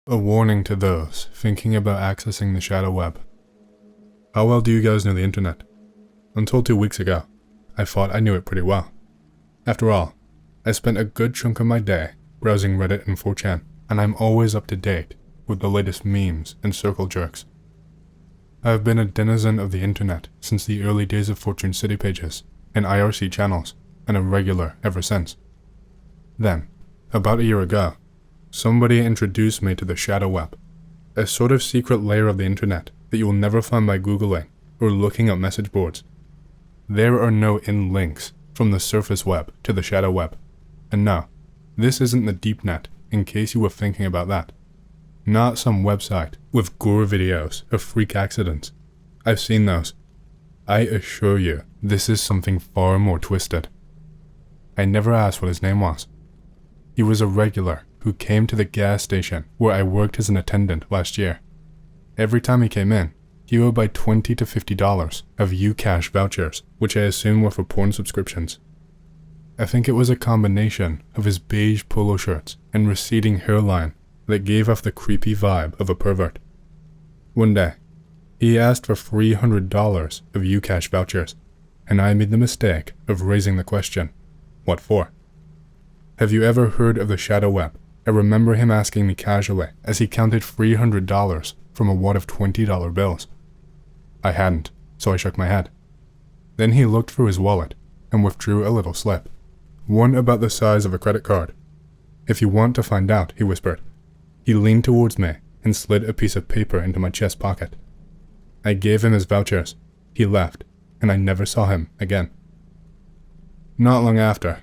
A warning to those thinking about accessing the shadow web. How well do you guys know the internet? Until 2 weeks ago, I thought I knew it pretty well. After all, I spent a good chunk of my day browsing Reddit and 4chan, and I'm always up to date with the latest memes and circle jerks. I've been a denizen of the internet since the early days of Fortune City pages and IRC channels, and a regular ever since. Then, about a year ago, somebody introduced me to the shadow web, a sort of secret layer of the internet that you will never find by Googling or looking up message boards. There are no in-links from the surface web to the shadow web. And no, this isn't the deep net, in case you were thinking about that. Not some website with gore videos of freak accidents. I've seen those. I assure you, this is something far more twisted. I never asked what his name was. He was a regular who came to the gas station where I worked as an attendant last year. Every time he came in, he would buy $20 to $50 of Ucash vouchers, which I assume were for porn subscriptions. I think it was a combination of his beige polo shirts and receding hairline that gave off the creepy vibe of a pervert. One day, he asked for $300 of Ucash vouchers, and I made the mistake of raising the question, what for? Have you ever heard of the shadow web? I remember him asking me casually as he counted $300 from a wad of $20 bills. I hadn't, so I shook my head. Then he looked through his wallet and withdrew a little slip, one about the size of a credit card. If you want to find out, he whispered. He leaned towards me and slid a piece of paper into my chest pocket. I gave him his vouchers. He left, and I never saw him again. Not long after,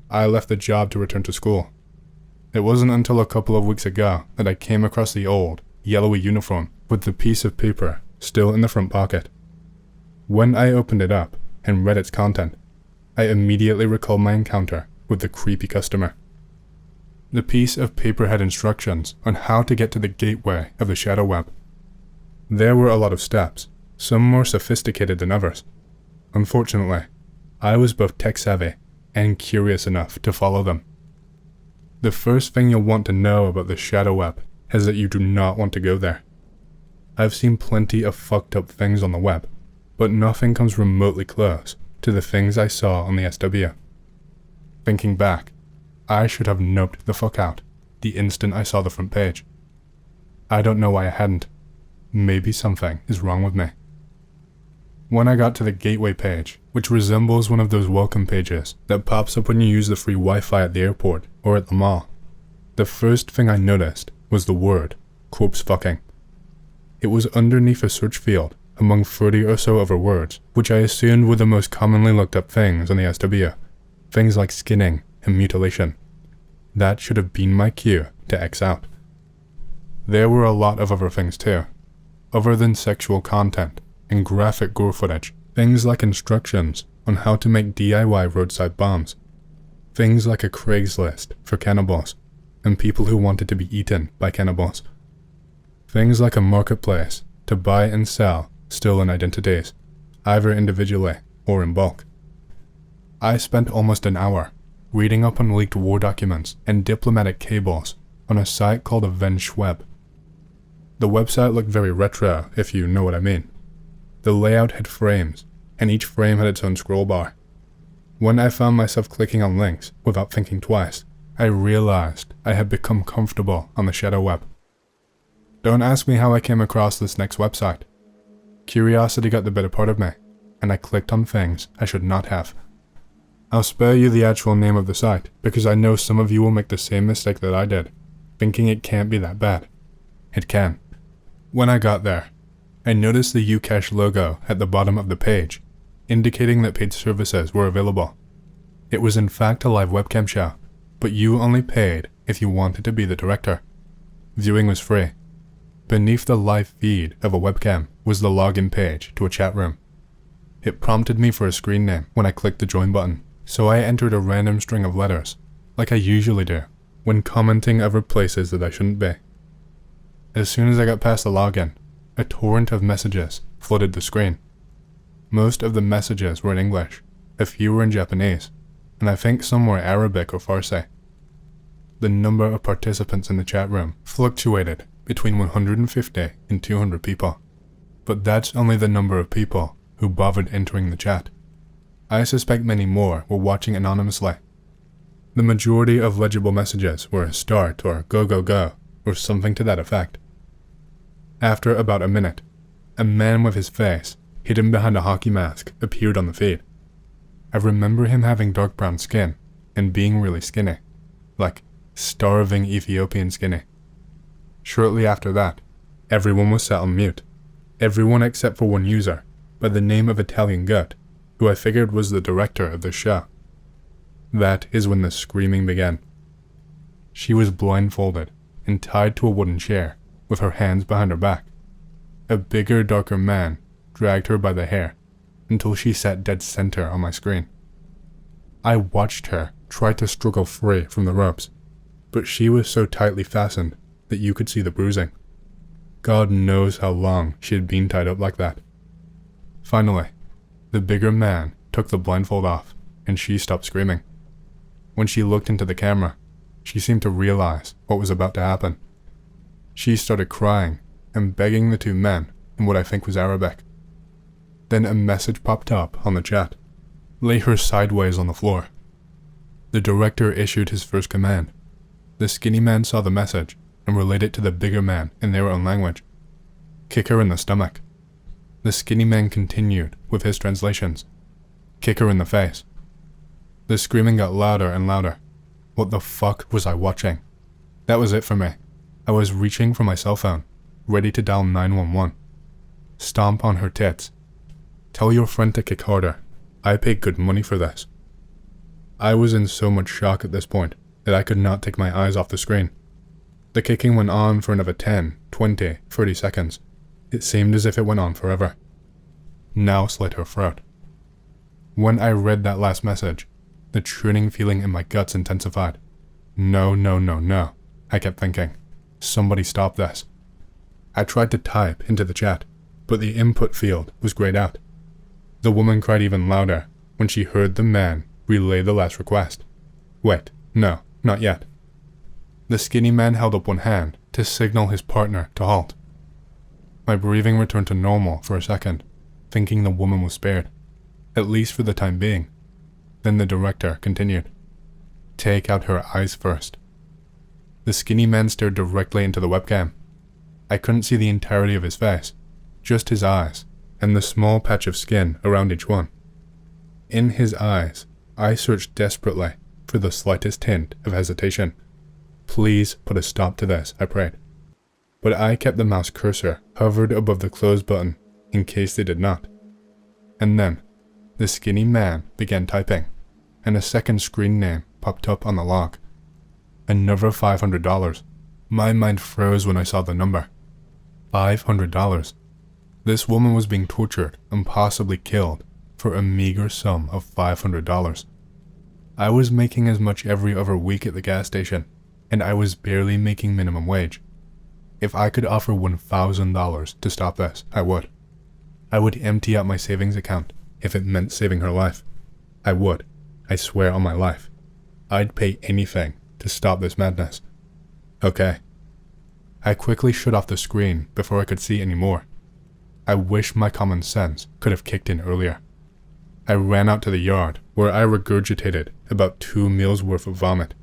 I left the job to return to school. It wasn't until a couple of weeks ago that I came across the old, yellowy uniform with the piece of paper still in the front pocket. When I opened it up and read its content, I immediately recalled my encounter with the creepy customer. The piece of paper had instructions on how to get to the gateway of the shadow web. There were a lot of steps, some more sophisticated than others. Unfortunately, I was both tech-savvy and curious enough to follow them. The first thing you'll want to know about the shadow web is that you do not want to go there. I've seen plenty of fucked up things on the web, but nothing comes remotely close to the things I saw on the SW. Thinking back, I should have noped the fuck out the instant I saw the front page. I don't know why I hadn't. Maybe something is wrong with me. When I got to the gateway page, which resembles one of those welcome pages that pops up when you use the free Wi-Fi at the airport or at the mall, the first thing I noticed was the word, corpse fucking. It was underneath a search field among 30 or so other words, which I assumed were the most commonly looked up things on the SW, things like skinning and mutilation. That should have been my cue to X out. There were a lot of other things too, other than sexual content and graphic gore footage, things like instructions on how to make DIY roadside bombs, things like a Craigslist for cannibals and people who wanted to be eaten by cannibals, things like a marketplace to buy and sell stolen identities, either individually or in bulk. I spent almost an hour reading up on leaked war documents and diplomatic cables on a site called Avenged Web. The website looked very retro, if you know what I mean. The layout had frames, and each frame had its own scroll bar. When I found myself clicking on links without thinking twice, I realized I had become comfortable on the shadow web. Don't ask me how I came across this next website. Curiosity got the better part of me, and I clicked on things I should not have. I'll spare you the actual name of the site, because I know some of you will make the same mistake that I did, thinking it can't be that bad. It can. When I got there, I noticed the Ucash logo at the bottom of the page, indicating that paid services were available. It was in fact a live webcam show, but you only paid if you wanted to be the director. Viewing was free. Beneath the live feed of a webcam was the login page to a chat room. It prompted me for a screen name when I clicked the join button, so I entered a random string of letters, like I usually do when commenting other places that I shouldn't be. As soon as I got past the login, a torrent of messages flooded the screen. Most of the messages were in English, a few were in Japanese, and I think some were Arabic or Farsi. The number of participants in the chat room fluctuated between 150 and 200 people. But that's only the number of people who bothered entering the chat. I suspect many more were watching anonymously. The majority of legible messages were a start or go go go or something to that effect. After about a minute, a man with his face hidden behind a hockey mask appeared on the feed. I remember him having dark brown skin and being really skinny, like starving Ethiopian skinny. Shortly after that, everyone was set on mute. Everyone except for one user, by the name of Italian Goat, who I figured was the director of the show. That is when the screaming began. She was blindfolded and tied to a wooden chair, with her hands behind her back. A bigger, darker man dragged her by the hair until she sat dead center on my screen. I watched her try to struggle free from the ropes, but she was so tightly fastened that you could see the bruising. God knows how long she had been tied up like that. Finally, the bigger man took the blindfold off, and she stopped screaming. When she looked into the camera, she seemed to realize what was about to happen. She started crying and begging the two men in what I think was Arabic. Then a message popped up on the chat. Lay her sideways on the floor. The director issued his first command. The skinny man saw the message and relayed it to the bigger man in their own language. Kick her in the stomach. The skinny man continued with his translations. Kick her in the face. The screaming got louder and louder. What the fuck was I watching? That was it for me. I was reaching for my cell phone, ready to dial 911. Stomp on her tits. Tell your friend to kick harder. I paid good money for this. I was in so much shock at this point that I could not take my eyes off the screen. The kicking went on for another 10, 20, 30 seconds. It seemed as if it went on forever. Now slit her throat. When I read that last message, the churning feeling in my guts intensified. No, no, no, no, I kept thinking. Somebody stop this. I tried to type into the chat, but the input field was grayed out. The woman cried even louder when she heard the man relay the last request. Wait, no, not yet. The skinny man held up one hand to signal his partner to halt. My breathing returned to normal for a second, thinking the woman was spared, at least for the time being. Then the director continued. Take out her eyes first. The skinny man stared directly into the webcam. I couldn't see the entirety of his face, just his eyes, and the small patch of skin around each one. In his eyes, I searched desperately for the slightest hint of hesitation. Please put a stop to this, I prayed. But I kept the mouse cursor hovered above the close button in case they did not. And then, the skinny man began typing, and a second screen name popped up on the log. Another $500. My mind froze when I saw the number. $500. This woman was being tortured and possibly killed for a meager sum of $500. I was making as much every other week at the gas station, and I was barely making minimum wage. If I could offer $1,000 to stop this, I would. I would empty out my savings account if it meant saving her life. I would. I swear on my life. I'd pay anything to stop this madness. Okay. I quickly shut off the screen before I could see any more. I wish my common sense could have kicked in earlier. I ran out to the yard where I regurgitated about 2 meals worth of vomit.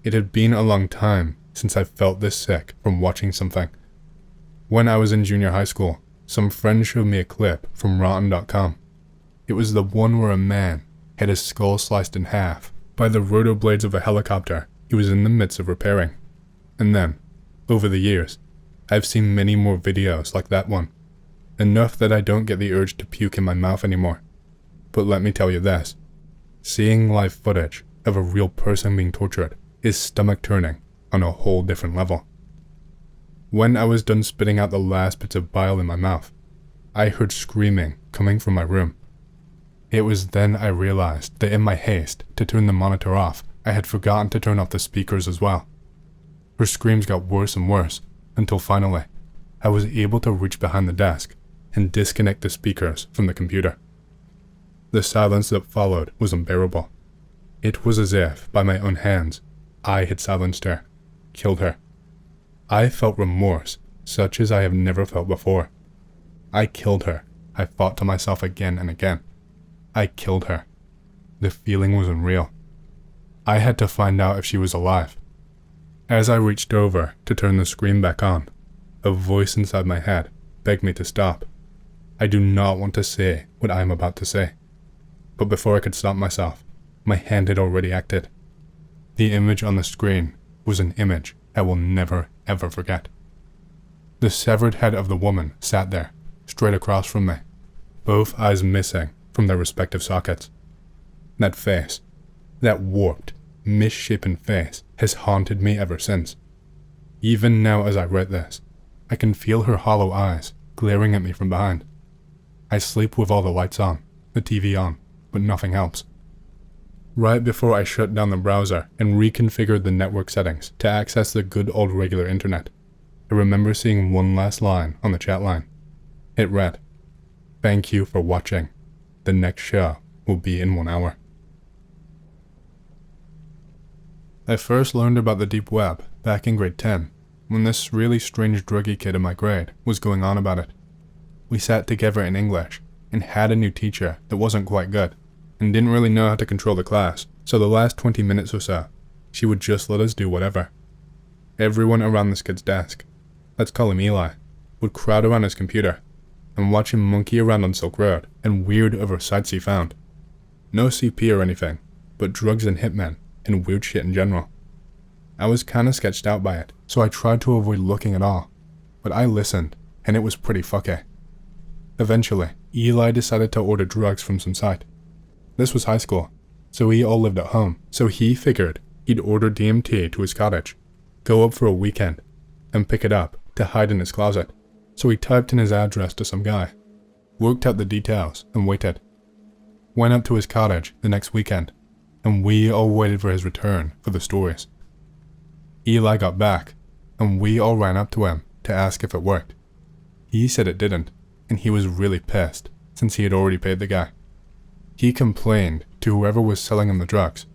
It had been a long time since I felt this sick from watching something. When I was in junior high school, some friend showed me a clip from Rotten.com. It was the one where a man had his skull sliced in half by the rotor blades of a helicopter he was in the midst of repairing. And then, over the years, I've seen many more videos like that one. Enough that I don't get the urge to puke in my mouth anymore. But let me tell you this. Seeing live footage of a real person being tortured is stomach-turning on a whole different level. When I was done spitting out the last bits of bile in my mouth, I heard screaming coming from my room. It was then I realized that in my haste to turn the monitor off, I had forgotten to turn off the speakers as well. Her screams got worse and worse, until finally, I was able to reach behind the desk and disconnect the speakers from the computer. The silence that followed was unbearable. It was as if, by my own hands, I had silenced her, killed her. I felt remorse, such as I have never felt before. I killed her, I thought to myself again and again. I killed her. The feeling was unreal. I had to find out if she was alive. As I reached over to turn the screen back on, a voice inside my head begged me to stop. I do not want to say what I am about to say. But before I could stop myself, my hand had already acted. The image on the screen was an image I will never ever forget. The severed head of the woman sat there, straight across from me, both eyes missing from their respective sockets. That face, that warped, misshapen face, has haunted me ever since. Even now as I write this, I can feel her hollow eyes glaring at me from behind. I sleep with all the lights on, the TV on, but nothing helps. Right before I shut down the browser and reconfigured the network settings to access the good old regular internet, I remember seeing one last line on the chat line. It read, "Thank you for watching. The next show will be in 1 hour." I first learned about the deep web back in grade 10, when this really strange druggy kid in my grade was going on about it. We sat together in English and had a new teacher that wasn't quite good and didn't really know how to control the class, so the last 20 minutes or so, she would just let us do whatever. Everyone around this kid's desk, let's call him Eli, would crowd around his computer and watch him monkey around on Silk Road and weird over sites he found. No CP or anything, but drugs and hitmen and weird shit in general. I was kinda sketched out by it, so I tried to avoid looking at all, but I listened, and it was pretty fucky. Eventually, Eli decided to order drugs from some site. This was high school, so we all lived at home, so he figured he'd order DMT to his cottage, go up for a weekend, and pick it up to hide in his closet. So he typed in his address to some guy, worked out the details, and waited. Went up to his cottage the next weekend, and we all waited for his return for the stories. Eli got back, and we all ran up to him to ask if it worked. He said it didn't, and he was really pissed since he had already paid the guy. He complained to whoever was selling him the drugs,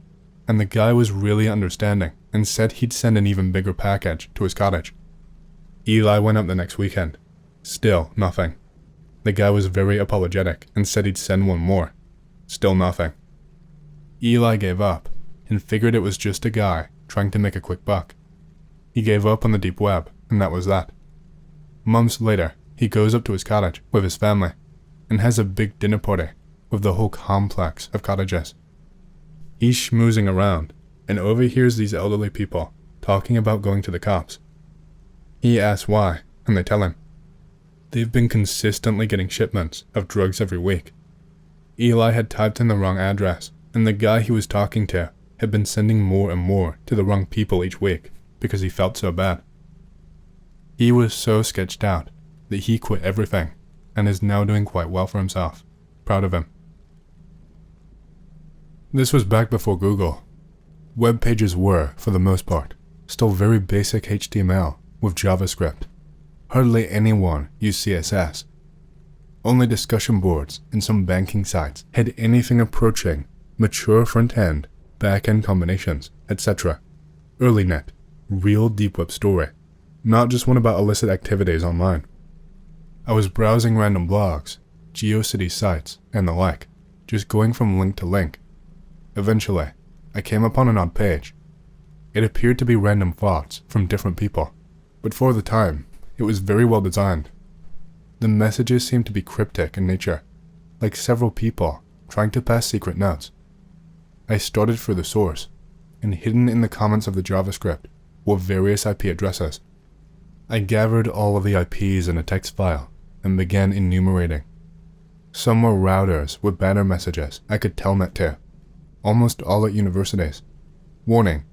and the guy was really understanding and said he'd send an even bigger package to his cottage. Eli went up the next weekend. Still nothing. The guy was very apologetic and said he'd send one more. Still nothing. Eli gave up and figured it was just a guy trying to make a quick buck. He gave up on the deep web, and that was that. Months later, he goes up to his cottage with his family and has a big dinner party with the whole complex of cottages. He's schmoozing around and overhears these elderly people talking about going to the cops. He asks why, and they tell him. They've been consistently getting shipments of drugs every week. Eli had typed in the wrong address, and the guy he was talking to had been sending more and more to the wrong people each week because he felt so bad. He was so sketched out that he quit everything and is now doing quite well for himself. Proud of him. This was back before Google. Web pages were, for the most part, still very basic HTML with JavaScript. Hardly anyone used CSS. Only discussion boards and some banking sites had anything approaching mature front-end, back-end combinations, etc. Early net, real deep web story, not just one about illicit activities online. I was browsing random blogs, GeoCities sites, and the like, just going from link to link. Eventually, I came upon an odd page. It appeared to be random thoughts from different people, but for the time, it was very well designed. The messages seemed to be cryptic in nature, like several people trying to pass secret notes. I started for the source, and hidden in the comments of the JavaScript were various IP addresses. I gathered all of the IPs in a text file and began enumerating. Some were routers with banner messages I could telnet to, almost all at universities. Warning,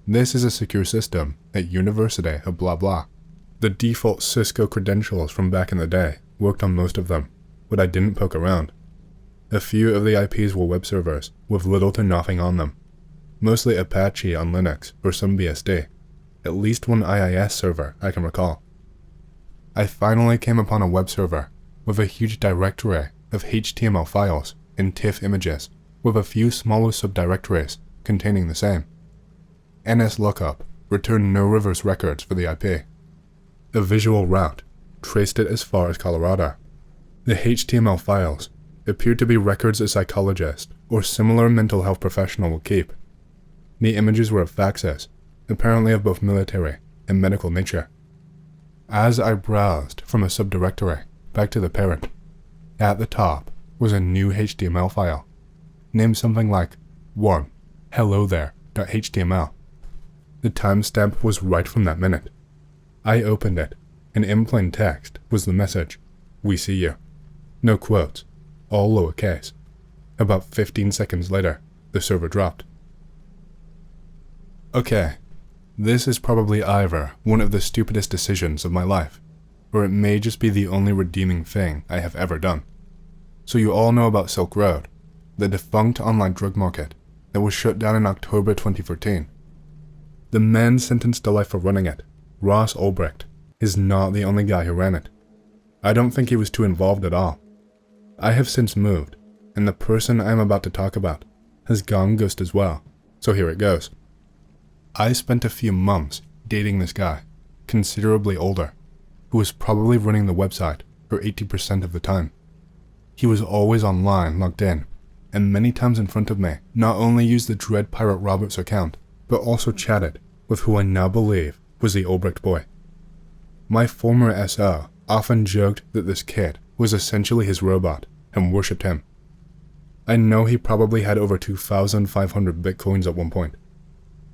this is a secure system at University of blah blah. The default Cisco credentials from back in the day worked on most of them, but I didn't poke around. A few of the IPs were web servers with little to nothing on them, mostly Apache on Linux or some BSD, at least one IIS server I can recall. I finally came upon a web server with a huge directory of HTML files and TIFF images with a few smaller subdirectories containing the same. NS lookup returned no reverse records for the IP, A visual route traced it as far as Colorado. The HTML files appeared to be records a psychologist or similar mental health professional will keep. The images were of faxes, apparently of both military and medical nature. As I browsed from a subdirectory back to the parent, at the top was a new HTML file, named something like 1 hello there.html. The timestamp was right from that minute. I opened it, and in plain text was the message, "We see you." No quotes, all lowercase. About 15 seconds later, the server dropped. Okay, this is probably either one of the stupidest decisions of my life, or it may just be the only redeeming thing I have ever done. So you all know about Silk Road, the defunct online drug market that was shut down in October 2014. The man sentenced to life for running it, Ross Ulbricht, is not the only guy who ran it. I don't think he was too involved at all. I have since moved, and the person I am about to talk about has gone ghost as well, so here it goes. I spent a few months dating this guy, considerably older, who was probably running the website for 80% of the time. He was always online, logged in, and many times in front of me not only used the Dread Pirate Roberts account, but also chatted with who I now believe was the Ulbricht boy. My former SO often joked that this kid was essentially his robot and worshipped him. I know he probably had over 2,500 bitcoins at one point.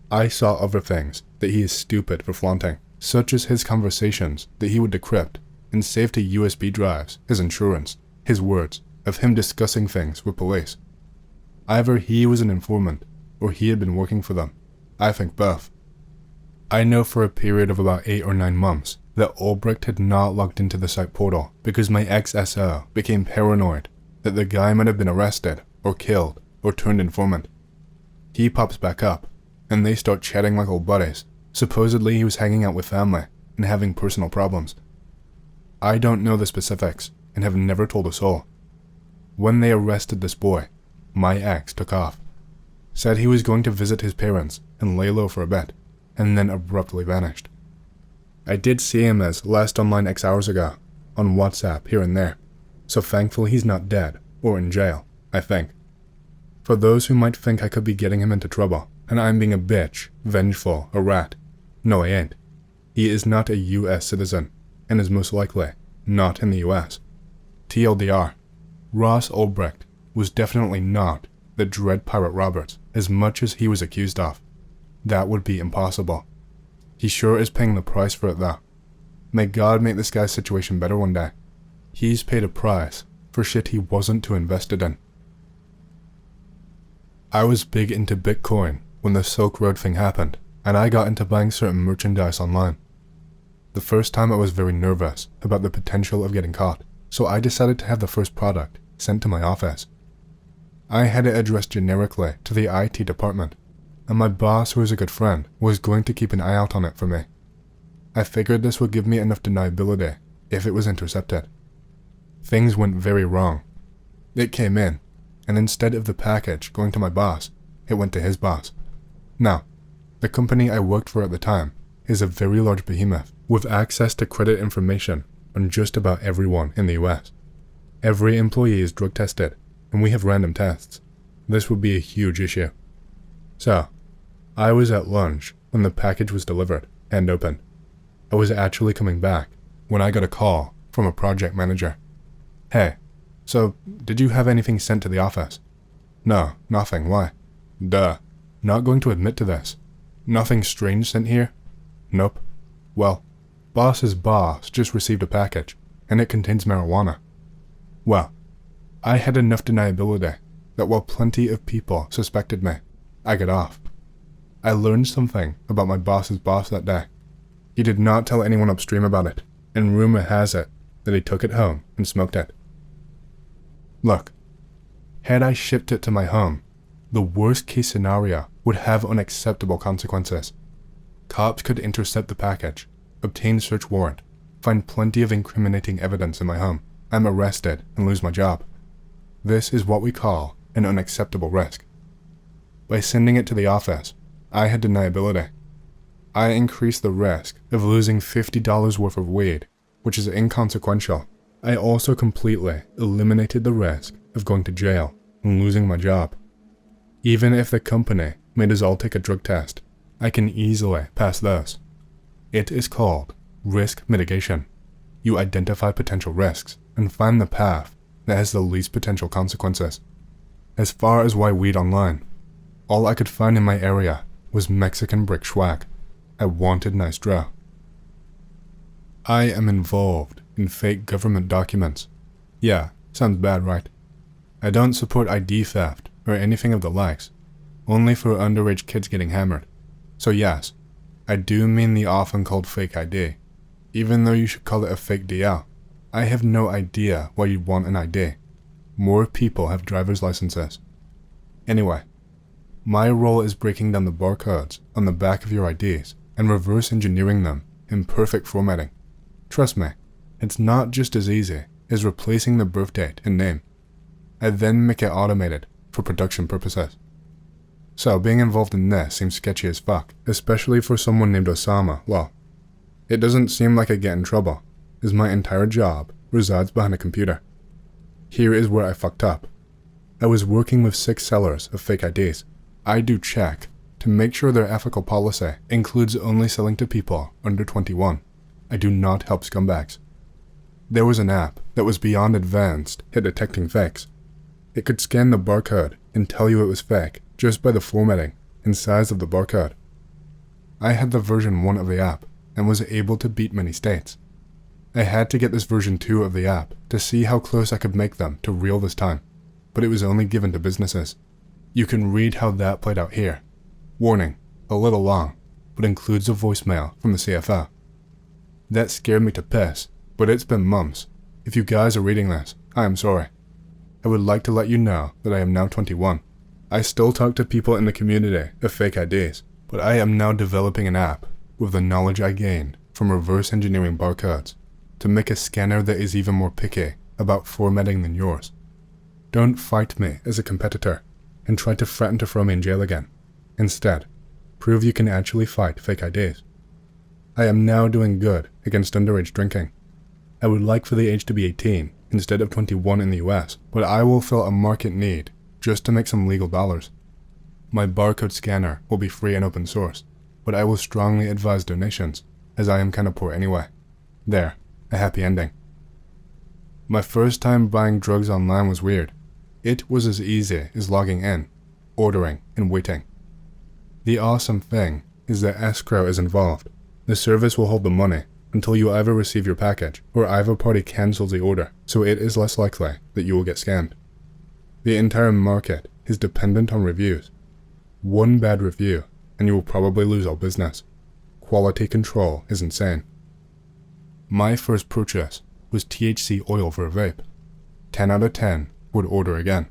I saw other things that he is stupid for flaunting, such as his conversations that he would decrypt and save to USB drives, his insurance, his words of him discussing things with police. Either he was an informant or he had been working for them. I think both. I know for a period of about 8 or 9 months that Ulbricht had not logged into the site portal because my ex-SO became paranoid that the guy might have been arrested or killed or turned informant. He pops back up, and they start chatting like old buddies. Supposedly he was hanging out with family and having personal problems. I don't know the specifics and have never told a soul. When they arrested this boy, my ex took off, said he was going to visit his parents and lay low for a bit, and then abruptly vanished. I did see him as last online X hours ago, on WhatsApp here and there, so thankfully he's not dead or in jail, I think. For those who might think I could be getting him into trouble, and I'm being a bitch, vengeful, a rat, no I ain't. He is not a US citizen, and is most likely not in the US. TLDR, Ross Ulbricht was definitely not the Dread Pirate Roberts as much as he was accused of. That would be impossible. He sure is paying the price for it though. May God make this guy's situation better one day. He's paid a price for shit he wasn't too invested in. I was big into Bitcoin when the Silk Road thing happened, and I got into buying certain merchandise online. The first time I was very nervous about the potential of getting caught, so I decided to have the first product sent to my office. I had it addressed generically to the IT department, and my boss, who was a good friend, was going to keep an eye out on it for me. I figured this would give me enough deniability if it was intercepted. Things went very wrong. It came in, and instead of the package going to my boss, it went to his boss. Now, the company I worked for at the time is a very large behemoth with access to credit information on just about everyone in the US. Every employee is drug tested, and we have random tests. This would be a huge issue. So, I was at lunch when the package was delivered and opened. I was actually coming back when I got a call from a project manager. "Hey, so did you have anything sent to the office?" "No, nothing. Why?" "Duh. Not going to admit to this. Nothing strange sent here?" "Nope." "Well, boss's boss just received a package, and it contains marijuana." Well, I had enough deniability that while plenty of people suspected me, I got off. I learned something about my boss's boss that day. He did not tell anyone upstream about it, and rumor has it that he took it home and smoked it. Look, had I shipped it to my home, the worst case scenario would have unacceptable consequences. Cops could intercept the package, obtain search warrant, find plenty of incriminating evidence in my home. I'm arrested and lose my job. This is what we call an unacceptable risk. By sending it to the office, I had deniability. I increased the risk of losing $50 worth of weed, which is inconsequential. I also completely eliminated the risk of going to jail and losing my job. Even if the company made us all take a drug test, I can easily pass those. It is called risk mitigation. You identify potential risks and find the path that has the least potential consequences. As far as why weed online, all I could find in my area was Mexican brick swag. I wanted nice draw. I am involved in fake government documents. Yeah, sounds bad, right? I don't support ID theft or anything of the likes, only for underage kids getting hammered. So yes, I do mean the often called fake ID. Even though you should call it a fake DL, I have no idea why you'd want an ID. More people have driver's licenses. Anyway, my role is breaking down the barcodes on the back of your IDs and reverse engineering them in perfect formatting. Trust me, it's not just as easy as replacing the birth date and name. I then make it automated for production purposes. So being involved in this seems sketchy as fuck, especially for someone named Osama. Well, it doesn't seem like I get in trouble, as my entire job resides behind a computer. Here is where I fucked up. I was working with 6 sellers of fake IDs. I do check to make sure their ethical policy includes only selling to people under 21. I do not help scumbags. There was an app that was beyond advanced at detecting fakes. It could scan the barcode and tell you it was fake just by the formatting and size of the barcode. I had the version 1 of the app and was able to beat many states. I had to get this version 2 of the app to see how close I could make them to real this time, but it was only given to businesses. You can read how that played out here. Warning, a little long, but includes a voicemail from the CFO. That scared me to piss, but it's been months. If you guys are reading this, I am sorry. I would like to let you know that I am now 21. I still talk to people in the community of fake IDs, but I am now developing an app with the knowledge I gained from reverse engineering barcodes to make a scanner that is even more picky about formatting than yours. Don't fight me as a competitor and try to threaten to throw me in jail again. Instead, prove you can actually fight fake IDs. I am now doing good against underage drinking. I would like for the age to be 18 instead of 21 in the US, but I will fill a market need just to make some legal dollars. My barcode scanner will be free and open source, but I will strongly advise donations, as I am kinda poor anyway. There, a happy ending. My first time buying drugs online was weird. It was as easy as logging in, ordering, and waiting. The awesome thing is that escrow is involved. The service will hold the money until you either receive your package or either party cancels the order, so it is less likely that you will get scammed. The entire market is dependent on reviews. One bad review and you will probably lose all business. Quality control is insane. My first purchase was THC oil for a vape. 10 out of 10 would order again.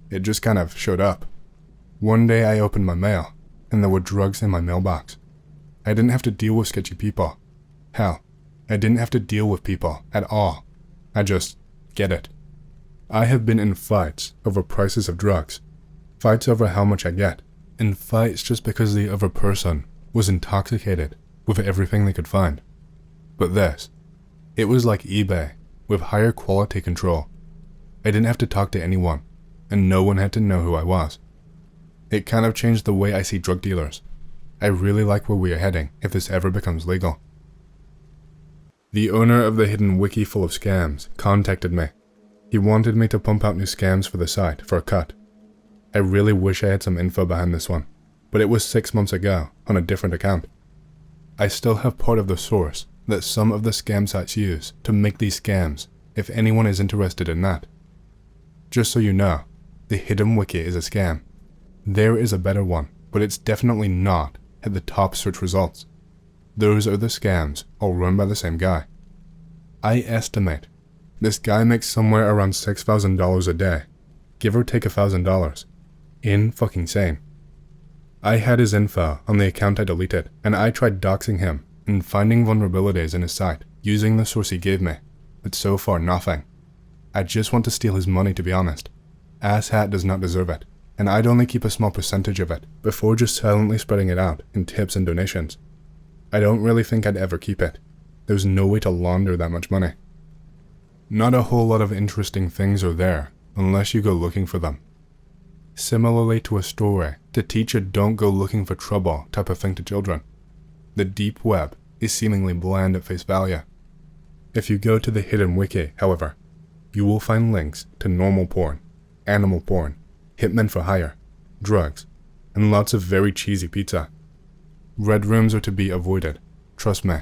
It just kind of showed up. One day I opened my mail and there were drugs in my mailbox. I didn't have to deal with sketchy people. Hell, I didn't have to deal with people at all. I just get it. I have been in fights over prices of drugs, fights over how much I get, and fights just because the other person was intoxicated with everything they could find. But this, it was like eBay with higher quality control. I didn't have to talk to anyone, and no one had to know who I was. It kind of changed the way I see drug dealers. I really like where we are heading if this ever becomes legal. The owner of the hidden wiki full of scams contacted me. He wanted me to pump out new scams for the site for a cut. I really wish I had some info behind this one, but it was 6 months ago on a different account. I still have part of the source that some of the scam sites use to make these scams if anyone is interested in that. Just so you know, the hidden wiki is a scam. There is a better one, but it's definitely not at the top search results. Those are the scams all run by the same guy. I estimate this guy makes somewhere around $6,000 a day, give or take $1,000. In-fucking sane. I had his info on the account I deleted, and I tried doxing him and finding vulnerabilities in his site using the source he gave me, but so far nothing. I just want to steal his money, to be honest. Asshat does not deserve it, and I'd only keep a small percentage of it before just silently spreading it out in tips and donations. I don't really think I'd ever keep it. There's no way to launder that much money. Not a whole lot of interesting things are there, unless you go looking for them. Similarly to a story to teach a don't go looking for trouble type of thing to children, the deep web is seemingly bland at face value. If you go to the hidden wiki, however, you will find links to normal porn, animal porn, hitmen for hire, drugs, and lots of very cheesy pizza. Red rooms are to be avoided, trust me.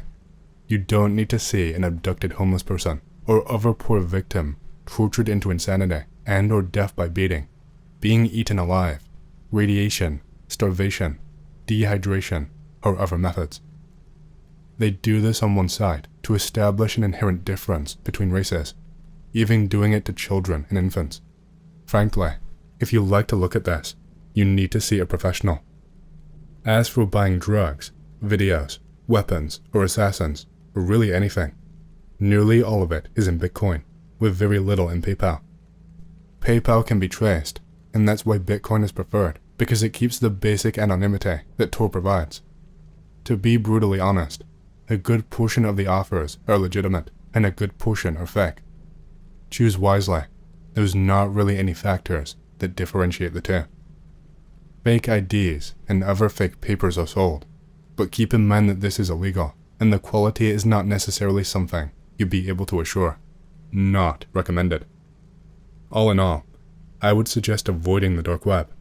You don't need to see an abducted homeless person or other poor victim tortured into insanity and or death by beating, being eaten alive, radiation, starvation, dehydration, or other methods. They do this on one side to establish an inherent difference between races, even doing it to children and infants. Frankly, if you like to look at this, you need to see a professional. As for buying drugs, videos, weapons, or assassins, or really anything, nearly all of it is in Bitcoin, with very little in PayPal. PayPal can be traced, and that's why Bitcoin is preferred, because it keeps the basic anonymity that Tor provides. To be brutally honest, a good portion of the offers are legitimate, and a good portion are fake. Choose wisely. There's not really any factors that differentiate the two. Fake IDs and other fake papers are sold, but keep in mind that this is illegal, and the quality is not necessarily something you'd be able to assure. Not recommended. All in all, I would suggest avoiding the dark web.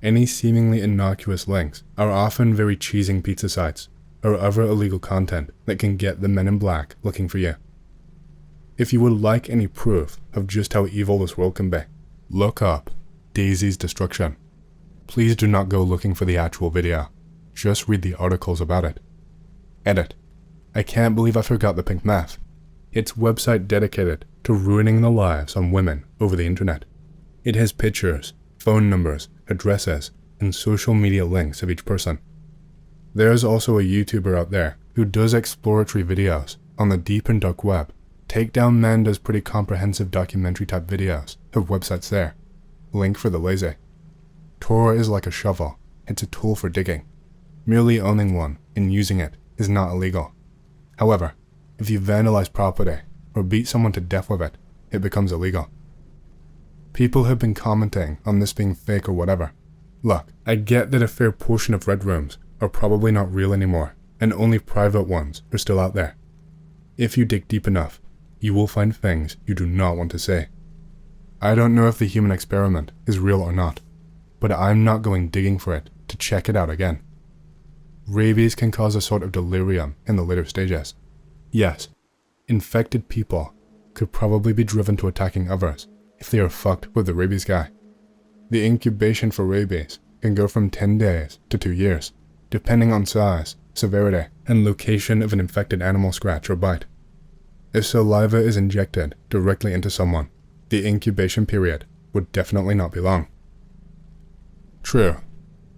Any seemingly innocuous links are often very cheesing pizza sites or other illegal content that can get the men in black looking for you. If you would like any proof of just how evil this world can be, look up Daisy's Destruction. Please do not go looking for the actual video, just read the articles about it. Edit. I can't believe I forgot the pink math. It's a website dedicated to ruining the lives of women over the internet. It has pictures, phone numbers, addresses, and social media links of each person. There's also a YouTuber out there who does exploratory videos on the deep and dark web. Takedown Man does pretty comprehensive documentary type videos of websites there. Link for the lazy. Tor is like a shovel. It's a tool for digging. Merely owning one and using it is not illegal. However, if you vandalize property or beat someone to death with it, it becomes illegal. People have been commenting on this being fake or whatever. Look, I get that a fair portion of red rooms are probably not real anymore, and only private ones are still out there. If you dig deep enough, you will find things you do not want to see. I don't know if the human experiment is real or not, but I'm not going digging for it to check it out again. Rabies can cause a sort of delirium in the later stages. Yes, infected people could probably be driven to attacking others if they are fucked with the rabies guy. The incubation for rabies can go from 10 days to 2 years, depending on size, severity, and location of an infected animal scratch or bite. If saliva is injected directly into someone, the incubation period would definitely not be long. True,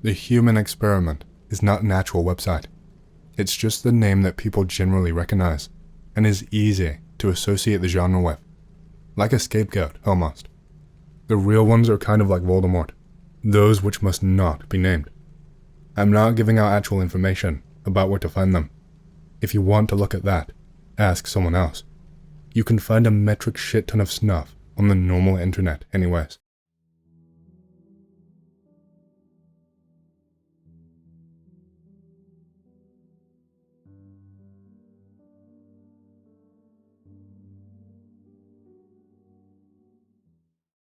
the human experiment is not an actual website. It's just the name that people generally recognize, and is easy to associate the genre with. Like a scapegoat, almost. The real ones are kind of like Voldemort, those which must not be named. I'm not giving out actual information about where to find them. If you want to look at that, ask someone else. You can find a metric shit ton of snuff on the normal internet anyways.